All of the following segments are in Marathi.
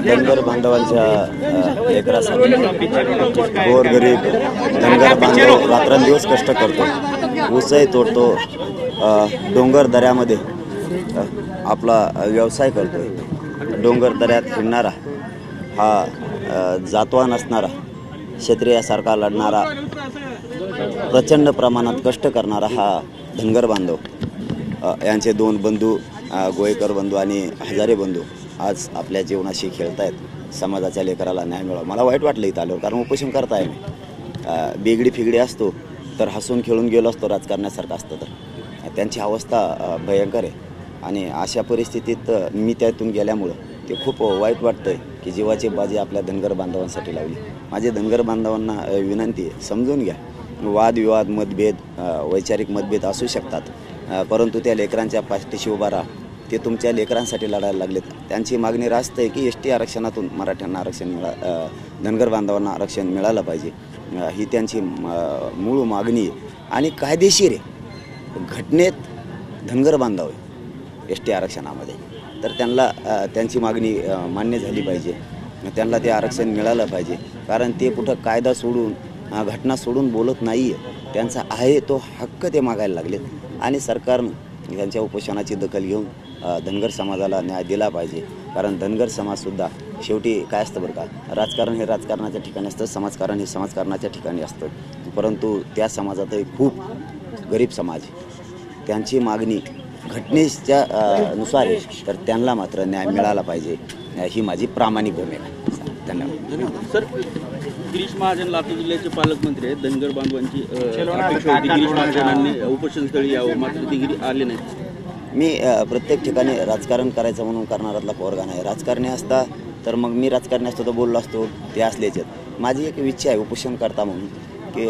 धनगर बांधवांच्या लेकरासाठी गोरगरीब धनगर बांधव रात्रंदिवस कष्ट करतो, ऊसही तोडतो, डोंगर दऱ्यामध्ये आपला व्यवसाय करतो। डोंगर दऱ्यात फिरणारा हा जातवान असणारा, क्षत्रियासारखा लढणारा, प्रचंड प्रमाणात कष्ट करणारा हा धनगर बांधव, यांचे दोन बंधू गोयकर बंधू आणि हजारे बंधू आज आपल्या जीवनाशी खेळतायत। समाजाच्या लेकराला न्याय मिळावा। मला वाईट वाटलं इथं आल्यावर, कारण उपोषण करताय मी। बेगडी फिगडी असतो तर हसून खेळून गेलो असतो, राजकारण्यासारखं असतं तर। त्यांची अवस्था भयंकर आहे आणि अशा परिस्थितीत मी त्यातून गेल्यामुळं ते खूप वाईट वाटतंय की जीवाची बाजी आपल्या धनगर बांधवांसाठी लावली। माझे धनगर बांधवांना विनंती आहे, समजून घ्या। वादविवाद, मतभेद, वैचारिक मतभेद असू शकतात, परंतु त्या लेकरांच्या पाठीशी उभा राहा। ते तुमच्या लेकरांसाठी लढायला लागलेत। त्यांची मागणी रास्त आहे की ST आरक्षणातून मराठ्यांना आरक्षण धनगर बांधवांना आरक्षण मिळालं पाहिजे, ही त्यांची मूळ मागणी आहे आणि कायदेशीर आहे। घटनेत धनगर बांधव आहे ST आरक्षणामध्ये, तर त्यांना त्यांची मागणी मान्य झाली पाहिजे, त्यांना ते आरक्षण मिळालं पाहिजे। कारण ते कुठं कायदा सोडून घटना सोडून बोलत नाही आहे, त्यांचा आहे तो हक्क ते मागायला लागलेत आणि सरकारनं त्यांच्या उपोषणाची दखल घेऊन धनगर समाजाला न्याय दिला पाहिजे। कारण धनगर समाजसुद्धा शेवटी काय असतं बरं का, राजकारण हे राजकारणाच्या ठिकाणी असतं, समाजकारण हे समाजकारणाच्या ठिकाणी असतं, परंतु त्या समाजातही खूप गरीब समाज, त्यांची मागणी घटनेच्या नुसार आहे, तर त्यांना मात्र न्याय मिळाला पाहिजे, ही माझी प्रामाणिक भूमिका आहे। धन्यवाद। सर, गिरीश महाजन लातूर जिल्ह्याचे पालकमंत्री आहेत। धनगर बांधवांची अपेक्षा होती गिरीश महाजनांनी उपोषणस्थळी यावं, मात्र ते आले नाहीत। मी प्रत्येक ठिकाणी राजकारण करायचं म्हणून करणारातला पोरगा नाही। राजकारणी असता तर मग मी राजकारणी असतो तर बोललो असतो, ते असलेच आहेत। माझी एक इच्छा आहे उपोषण करता म्हणून की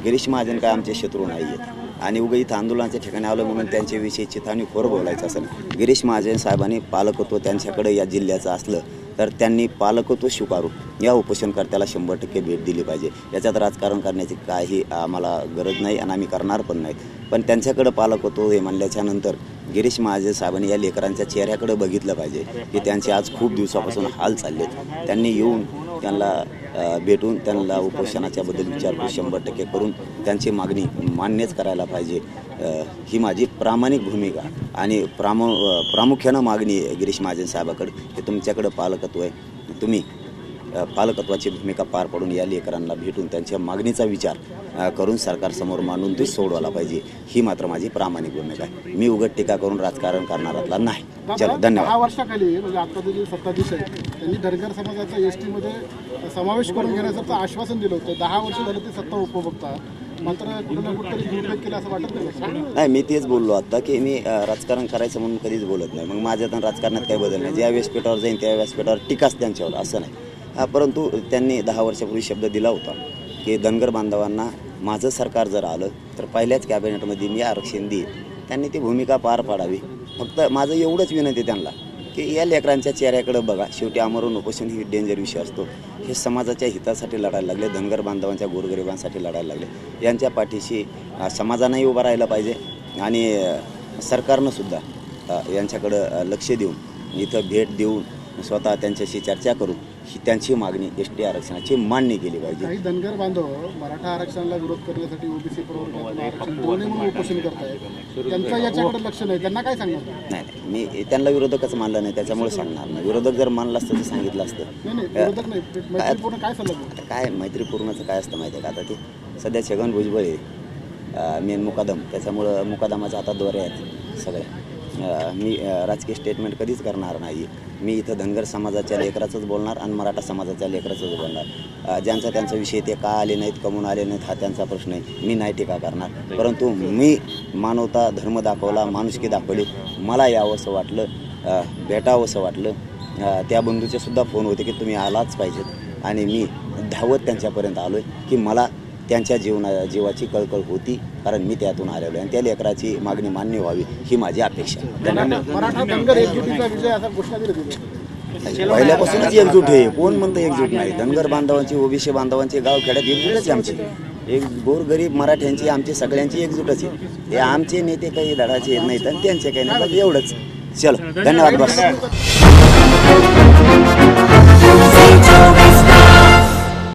गिरीश महाजन काय आमचे शत्रू नाही आहेत आणि उगा इथं आंदोलनाच्या ठिकाणी आलं म्हणून त्यांच्याविषयी चिथावणी खोर बोलायचं असेल। गिरीश महाजन साहेबांनी पालकत्व त्यांच्याकडे या जिल्ह्याचं असलं तर त्यांनी पालकत्व स्वीकारून या उपोषणकर्त्याला 100% भेट दिली पाहिजे। याच्यात राजकारण करण्याची काही आम्हाला गरज नाही आणि आम्ही करणार पण नाहीत, पण त्यांच्याकडे पालकत्व हे म्हणल्याच्या नंतर गिरीश महाजन साहेबांनी या लेकरांच्या चेहऱ्याकडे बघितलं पाहिजे की त्यांचे आज खूप दिवसापासून हाल चाललेत। त्यांनी येऊन त्यांना भेटून त्यांना उपोषणाच्याबद्दल विचारपूस 100% करून त्यांची मागणी मान्यच करायला पाहिजे, ही माझी प्रामाणिक भूमिका आणि प्रामुख्यानं मागणी आहे गिरीश महाजन साहेबाकडे की तुमच्याकडे पालकत्व आहे, तुम्ही पालकत्वाची भूमिका पार पडून या लेकरांना भेटून त्यांच्या मागणीचा विचार करून सरकारसमोर मांडून ती सोडवायला पाहिजे, ही मात्र माझी प्रामाणिक भूमिका आहे। मी उघड टीका करून राजकारण करणारातला नाही। चलो, धन्यवाद। 10 वर्षाखाली म्हणजे आता जे सत्ताधीश आहे त्यांनी धनगर समाजाचा ST मध्ये समावेश करून घेण्याचं आश्वासन दिलं होतं। 10 वर्ष झालं ते सत्ता उपभोगता, मात्र कुठं ना कुठंतरी दुर्लक्ष केलं असं वाटत नाही? मी तेच बोललो आता की मी राजकारण करायचं म्हणून कधीच बोलत नाही। मग माझ्या तर राजकारणात काही बदल नाही, ज्या व्यासपीठावर जाईन त्या व्यासपीठावर टीकाच त्यांच्यावर, असं नाही। परंतु त्यांनी 10 वर्षापूर्वी शब्द दिला होता की धनगर बांधवांना माझं सरकार जर आलं तर पहिल्याच कॅबिनेटमध्ये मी आरक्षण देईन। त्यांनी ती भूमिका पार पाडावी। फक्त माझं एवढंच विनंती आहे त्यांना की या लेकरांच्या चेहऱ्याकडे बघा। शेवटी आमरण उपोषण ही डेंजर विषय असतो। हे समाजाच्या हितासाठी लढायला लागले, धनगर बांधवांच्या गोरगरिबांसाठी लढायला लागले। यांच्या पाठीशी समाजानंही उभं राहायला पाहिजे आणि सरकारनंसुद्धा यांच्याकडं लक्ष देऊन इथं भेट देऊन स्वतः त्यांच्याशी चर्चा करून ही त्यांची मागणी ST आरक्षणाची मान्य केली पाहिजे। काही धनगर बांधव मराठा आरक्षणाला विरोध करण्यासाठी OBC प्रवर्गातून आरक्षण दोन्ही म्हणून उपोषण करतायत, त्यांचं याच्याकडे लक्ष नाही, त्यांना काय सांगणार? नाही, मी त्यांना विरोधकच मानलं नाही, त्याच्यामुळे सांगणार नाही। विरोधक जर मानलं असतं तर सांगितलं असतं। नाही, विरोधक नाही, मैत्रीपूर्ण काय सल्ला? काय मैत्रीपूर्णचं काय असतं माहिती आहे का? आता ते सध्या छगन भुजबळ आहे मेन मुकादम, त्याच्यामुळं मुकादमाच्या हातात दोरे आहेत सगळ्या। मी राजकीय स्टेटमेंट कधीच करणार नाही। मी इथं धनगर समाजाच्या लेकराचंच बोलणार आणि मराठा समाजाच्या लेकराचंच बोलणार। ज्यांचा त्यांचा विषय ते का आले नाहीत, कमून आले नाहीत, हा त्यांचा प्रश्न आहे। मी नाही टीका करणार, परंतु मी मानवता धर्म दाखवला, माणुसकी दाखवली। मला यावंसं वाटलं, भेटावंसं वाटलं। त्या बंधूचेसुद्धा फोन होते की तुम्ही आलाच पाहिजेत आणि मी धावत त्यांच्यापर्यंत आलो आहे की मला त्यांच्या जीवाची कळकळ होती, कारण मी त्यातून आलेलो आहे आणि त्या लेकराची मागणी मान्य व्हावी ही माझी अपेक्षा आहे। मराठा धनगर एकजुटीचा विजय असा घोषणा दिली पहिल्यापासूनच एकजूट आहे। कोण म्हणतं एकजूट नाही? धनगर बांधवांची, OBC बांधवांची गावखेड्यात एकजूटच आहे आमची। एक गोरगरीब मराठ्यांची, आमची सगळ्यांची एकजूटच आहे। हे आमचे नेते काही धडाचे नाहीत आणि त्यांचे काही नाही, एवढंच। चलो धन्यवाद बस.